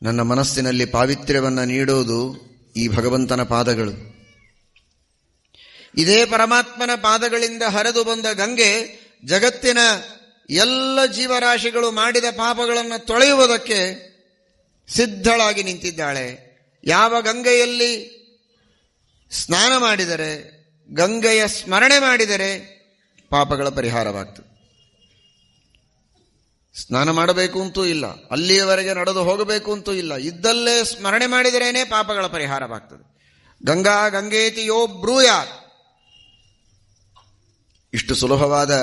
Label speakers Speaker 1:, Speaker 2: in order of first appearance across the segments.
Speaker 1: ನನ್ನ ಮನಸ್ಸಿನಲ್ಲಿ ಪಾವಿತ್ರ್ಯವನ್ನು ನೀಡೋದು ಈ ಭಗವಂತನ ಪಾದಗಳು. ಇದೇ ಪರಮಾತ್ಮನ ಪಾದಗಳಿಂದ ಹರಿದು ಬಂದ ಗಂಗೆ ಜಗತ್ತಿನ ಎಲ್ಲ ಜೀವರಾಶಿಗಳು ಮಾಡಿದ ಪಾಪಗಳನ್ನು ತೊಳೆಯುವುದಕ್ಕೆ ಸಿದ್ಧಳಾಗಿ ನಿಂತಿದ್ದಾಳೆ. ಯಾವ ಗಂಗೆಯಲ್ಲಿ ಸ್ನಾನ ಮಾಡಿದರೆ, ಗಂಗೆಯ ಸ್ಮರಣೆ ಮಾಡಿದರೆ ಪಾಪಗಳ ಪರಿಹಾರವಾಗ್ತದೆ. ಸ್ನಾನ ಮಾಡಬೇಕು ಅಂತೂ ಇಲ್ಲ, ಅಲ್ಲಿಯವರೆಗೆ ನಡೆದು ಹೋಗಬೇಕು ಅಂತೂ ಇಲ್ಲ, ಇದ್ದಲ್ಲೇ ಸ್ಮರಣೆ ಮಾಡಿದರೇನೆ ಪಾಪಗಳ ಪರಿಹಾರವಾಗ್ತದೆ. ಗಂಗಾ ಗಂಗೇತಿ ಯೋ ಬ್ರೂಯಾತ್. ಇಷ್ಟು ಸುಲಭವಾದ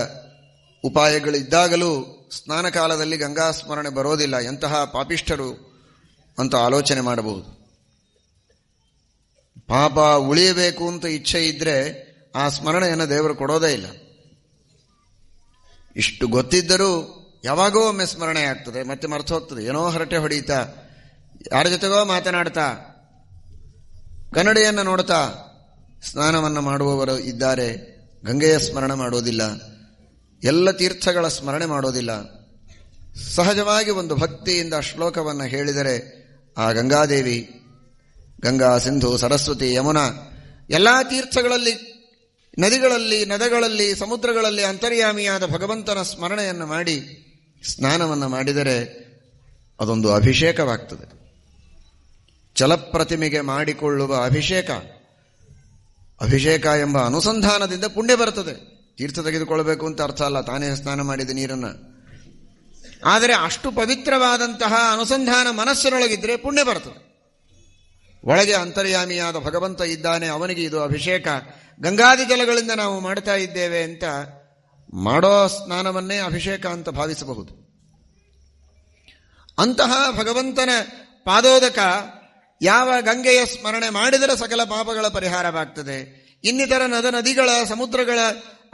Speaker 1: ಉಪಾಯಗಳಿದ್ದಾಗಲೂ ಸ್ನಾನ ಕಾಲದಲ್ಲಿ ಗಂಗಾ ಸ್ಮರಣೆ ಬರೋದಿಲ್ಲ. ಎಂತಹ ಪಾಪಿಷ್ಠರು ಅಂತ ಆಲೋಚನೆ ಮಾಡಬಹುದು. ಪಾಪ ಉಳಿಯಬೇಕು ಅಂತ ಇಚ್ಛೆ ಇದ್ರೆ ಆ ಸ್ಮರಣೆಯನ್ನು ದೇವರು ಕೊಡೋದೇ ಇಲ್ಲ. ಇಷ್ಟು ಗೊತ್ತಿದ್ದರೂ ಯಾವಾಗೋ ಒಮ್ಮೆ ಸ್ಮರಣೆ ಆಗ್ತದೆ, ಮತ್ತೆ ಮರೆತು ಹೋಗ್ತದೆ. ಏನೋ ಹರಟೆ ಹೊಡೀತಾ, ಯಾರ ಜೊತೆಗೋ ಮಾತನಾಡ್ತಾ, ಕನ್ನಡಿಯನ್ನು ನೋಡ್ತಾ ಸ್ನಾನವನ್ನು ಮಾಡುವವರು ಇದ್ದಾರೆ. ಗಂಗೆಯ ಸ್ಮರಣೆ ಮಾಡೋದಿಲ್ಲ, ಎಲ್ಲ ತೀರ್ಥಗಳ ಸ್ಮರಣೆ ಮಾಡೋದಿಲ್ಲ. ಸಹಜವಾಗಿ ಒಂದು ಭಕ್ತಿಯಿಂದ ಶ್ಲೋಕವನ್ನು ಹೇಳಿದರೆ ಆ ಗಂಗಾದೇವಿ, ಗಂಗಾ, ಸಿಂಧು, ಸರಸ್ವತಿ, ಯಮುನಾ ಎಲ್ಲ ತೀರ್ಥಗಳಲ್ಲಿ, ನದಿಗಳಲ್ಲಿ, ಸಮುದ್ರಗಳಲ್ಲಿ ಅಂತರ್ಯಾಮಿಯಾದ ಭಗವಂತನ ಸ್ಮರಣೆಯನ್ನು ಮಾಡಿ ಸ್ನಾನವನ್ನು ಮಾಡಿದರೆ ಅದೊಂದು ಅಭಿಷೇಕವಾಗ್ತದೆ. ಚಲಪ್ರತಿಮೆಗೆ ಮಾಡಿಕೊಳ್ಳುವ ಅಭಿಷೇಕ ಎಂಬ ಅನುಸಂಧಾನದಿಂದ ಪುಣ್ಯ ಬರ್ತದೆ. ತೀರ್ಥ ತೆಗೆದುಕೊಳ್ಳಬೇಕು ಅಂತ ಅರ್ಥ ಅಲ್ಲ, ತಾನೇ ಸ್ನಾನ ಮಾಡಿದ ನೀರನ್ನು. ಆದರೆ ಅಷ್ಟು ಪವಿತ್ರವಾದಂತಹ ಅನುಸಂಧಾನ ಮನಸ್ಸಿನೊಳಗಿದ್ರೆ ಪುಣ್ಯ ಬರ್ತದೆ. ಒಳಗೆ ಅಂತರ್ಯಾಮಿಯಾದ ಭಗವಂತ ಇದ್ದಾನೆ, ಅವನಿಗೆ ಇದು ಅಭಿಷೇಕ. ಗಂಗಾದಿ ಜಲಗಳಿಂದ ನಾವು ಮಾಡ್ತಾ ಇದ್ದೇವೆ ಅಂತ ಮಾಡೋ ಸ್ನಾನವನ್ನೇ ಅಭಿಷೇಕ ಅಂತ ಭಾವಿಸಬಹುದು. ಅಂತಹ ಭಗವಂತನ ಪಾದೋದಕ ಯಾವ ಗಂಗೆಯ ಸ್ಮರಣೆ ಮಾಡಿದರೆ ಸಕಲ ಪಾಪಗಳ ಪರಿಹಾರವಾಗ್ತದೆ. ಇನ್ನಿತರ ನದಿಗಳ, ಸಮುದ್ರಗಳ,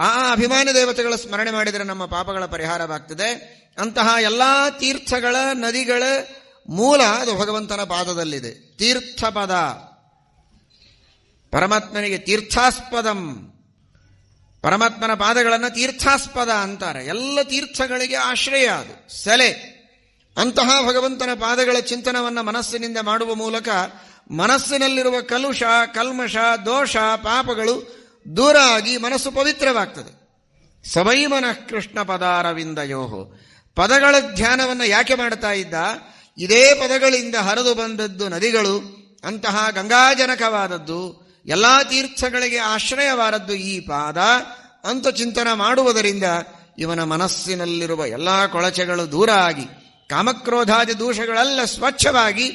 Speaker 1: ಆ ಅಭಿಮಾನಿ ದೇವತೆಗಳ ಸ್ಮರಣೆ ಮಾಡಿದರೆ ನಮ್ಮ ಪಾಪಗಳ ಪರಿಹಾರವಾಗ್ತದೆ. ಅಂತಹ ಎಲ್ಲಾ ತೀರ್ಥಗಳ, ನದಿಗಳ ಮೂಲ ಅದು ಭಗವಂತನ ಪಾದದಲ್ಲಿದೆ. ತೀರ್ಥಪದ, ಪರಮಾತ್ಮನಿಗೆ ತೀರ್ಥಾಸ್ಪದಂ, ಪರಮಾತ್ಮನ ಪಾದಗಳನ್ನು ತೀರ್ಥಾಸ್ಪದ ಅಂತಾರೆ. ಎಲ್ಲ ತೀರ್ಥಗಳಿಗೆ ಆಶ್ರಯ, ಅದು ಸೆಲೆ. ಅಂತಹ ಭಗವಂತನ ಪಾದಗಳ ಚಿಂತನವನ್ನು ಮನಸ್ಸಿನಿಂದ ಮಾಡುವ ಮೂಲಕ ಮನಸ್ಸಿನಲ್ಲಿರುವ ಕಲುಷ, ಕಲ್ಮಶ, ದೋಷ, ಪಾಪಗಳು ದೂರ ಆಗಿ ಮನಸ್ಸು ಪವಿತ್ರವಾಗ್ತದೆ. ಸವೈ ಮನಃ ಕೃಷ್ಣ ಪದಾರವಿಂದಯೋಹೋ. ಪದಗಳ ಧ್ಯಾನವನ್ನು ಯಾಕೆ ಮಾಡ್ತಾ ಇದ್ದ? ಇದೇ ಪದಗಳಿಂದ ಹರಿದು ಬಂದದ್ದು ನದಿಗಳು, ಅಂತಹ ಗಂಗಾಜನಕವಾದದ್ದು, ಎಲ್ಲಾ ತೀರ್ಥಗಳಿಗೆ ಆಶ್ರಯವಾದದ್ದು ಈ ಪಾದ ಅಂತ ಚಿಂತನ ಮಾಡುವುದರಿಂದ ಇವನ ಮನಸ್ಸಿನಲ್ಲಿರುವ ಎಲ್ಲಾ ಕೊಳಚೆಗಳು ದೂರ ಆಗಿ, ಕಾಮಕ್ರೋಧಾದಿ ದೋಷಗಳೆಲ್ಲ ಸ್ವಚ್ಛವಾಗಿ,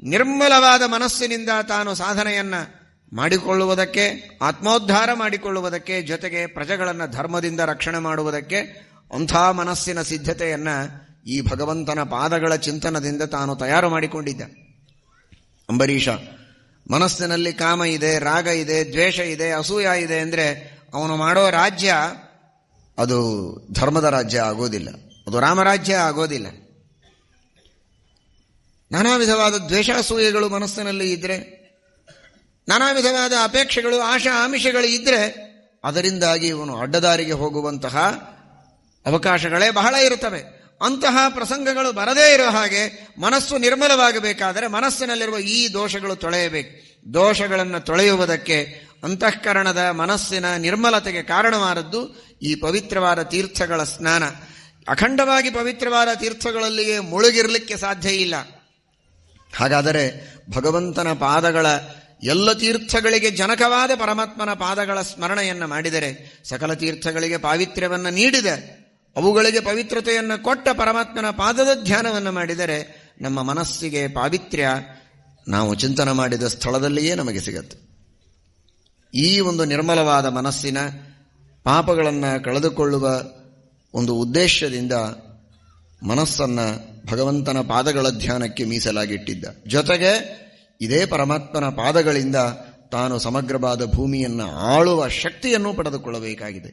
Speaker 1: ನಿರ್ಮಲವಾದ ಮನಸ್ಸಿನಿಂದ ತಾನು ಸಾಧನೆಯನ್ನ ಮಾಡಿಕೊಳ್ಳುವುದಕ್ಕೆ, ಆತ್ಮೋದ್ಧಾರ ಮಾಡಿಕೊಳ್ಳುವುದಕ್ಕೆ, ಜೊತೆಗೆ ಪ್ರಜೆಗಳನ್ನು ಧರ್ಮದಿಂದ ರಕ್ಷಣೆ ಮಾಡುವುದಕ್ಕೆ ಅಂಥ ಮನಸ್ಸಿನ ಸಿದ್ಧತೆಯನ್ನ ಈ ಭಗವಂತನ ಪಾದಗಳ ಚಿಂತನದಿಂದ ತಾನು ತಯಾರು ಮಾಡಿಕೊಂಡಿದ್ದ. ಅಂಬರೀಷ ಮನಸ್ಸಿನಲ್ಲಿ ಕಾಮ ಇದೆ, ರಾಗ ಇದೆ, ದ್ವೇಷ ಇದೆ, ಅಸೂಯ ಇದೆ ಅಂದರೆ ಅವನು ಮಾಡೋ ರಾಜ್ಯ ಅದು ಧರ್ಮದ ರಾಜ್ಯ ಆಗೋದಿಲ್ಲ, ಅದು ರಾಮರಾಜ್ಯ ಆಗೋದಿಲ್ಲ. ನಾನಾ ವಿಧವಾದ ದ್ವೇಷಾಸೂಯೆಗಳು ಮನಸ್ಸಿನಲ್ಲಿ ಇದ್ರೆ, ನಾನಾ ವಿಧವಾದ ಅಪೇಕ್ಷೆಗಳು, ಆಶಾ ಆಮಿಷಗಳು ಇದ್ರೆ ಅದರಿಂದಾಗಿ ಇವನು ಅಡ್ಡದಾರಿಗೆ ಹೋಗುವಂತಹ ಅವಕಾಶಗಳೇ ಬಹಳ ಇರುತ್ತವೆ. ಅಂತಹ ಪ್ರಸಂಗಗಳು ಬರದೇ ಇರೋ ಹಾಗೆ ಮನಸ್ಸು ನಿರ್ಮಲವಾಗಬೇಕಾದರೆ ಮನಸ್ಸಿನಲ್ಲಿರುವ ಈ ದೋಷಗಳು ತೊಳೆಯಬೇಕು. ದೋಷಗಳನ್ನು ತೊಳೆಯುವುದಕ್ಕೆ, ಅಂತಃಕರಣದ ಮನಸ್ಸಿನ ನಿರ್ಮಲತೆಗೆ ಕಾರಣವಾದದ್ದು ಈ ಪವಿತ್ರವಾದ ತೀರ್ಥಗಳ ಸ್ನಾನ. ಅಖಂಡವಾಗಿ ಪವಿತ್ರವಾದ ತೀರ್ಥಗಳಲ್ಲಿಯೇ ಮುಳುಗಿರಲಿಕ್ಕೆ ಸಾಧ್ಯ ಇಲ್ಲ. ಹಾಗಾದರೆ ಭಗವಂತನ ಪಾದಗಳ, ಎಲ್ಲ ತೀರ್ಥಗಳಿಗೆ ಜನಕವಾದ ಪರಮಾತ್ಮನ ಪಾದಗಳ ಸ್ಮರಣೆಯನ್ನು ಮಾಡಿದರೆ, ಸಕಲ ತೀರ್ಥಗಳಿಗೆ ಪಾವಿತ್ರ್ಯವನ್ನು ನೀಡಿದೆ, ಅವುಗಳಿಗೆ ಪವಿತ್ರತೆಯನ್ನು ಕೊಟ್ಟ ಪರಮಾತ್ಮನ ಪಾದದ ಧ್ಯಾನವನ್ನು ಮಾಡಿದರೆ ನಮ್ಮ ಮನಸ್ಸಿಗೆ ಪಾವಿತ್ರ್ಯ ನಾವು ಚಿಂತನೆ ಮಾಡಿದ ಸ್ಥಳದಲ್ಲಿಯೇ ನಮಗೆ ಸಿಗತ್ತೆ. ಈ ಒಂದು ನಿರ್ಮಲವಾದ ಮನಸ್ಸಿನ ಪಾಪಗಳನ್ನು ಕಳೆದುಕೊಳ್ಳುವ ಒಂದು ಉದ್ದೇಶದಿಂದ ಮನಸ್ಸನ್ನು ಭಗವಂತನ ಪಾದಗಳ ಧ್ಯಾನಕ್ಕೆ ಮೀಸಲಾಗಿಟ್ಟಿದ್ದ. ಜೊತೆಗೆ ಇದೇ ಪರಮಾತ್ಮನ ಪಾದಗಳಿಂದ ತಾನು ಸಮಗ್ರವಾದ ಭೂಮಿಯನ್ನು ಆಳುವ ಶಕ್ತಿಯನ್ನು ಪಡೆದುಕೊಳ್ಳಬೇಕಾಗಿದೆ.